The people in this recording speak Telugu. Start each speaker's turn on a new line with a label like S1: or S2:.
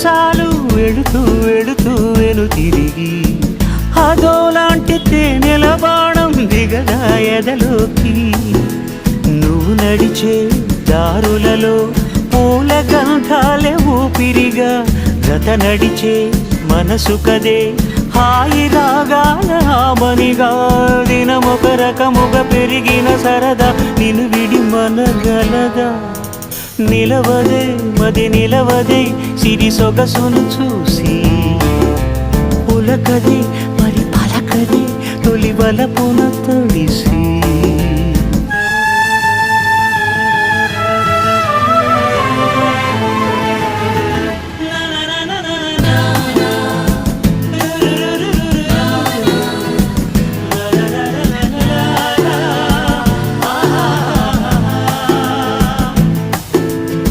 S1: సరసాలు వెడుతూ వెను తిరిగి అదోలాంటి తేనెల బాణం దిగగా ఎదలోకి నువ్వు నడిచే దారులలో పూల గంధాలే ఊపిరిగా గత నడిచే మనసు కదే హాయి రాగాల హామనిగా దినమొక రకముగా పెరిగిన సరదా నిన్ను విడి మనగలదా నిలవదే మది నిలవదే సిరి సొగసును చూసి పులకదే మరి పలకదే తొలి వలపున తొడిసి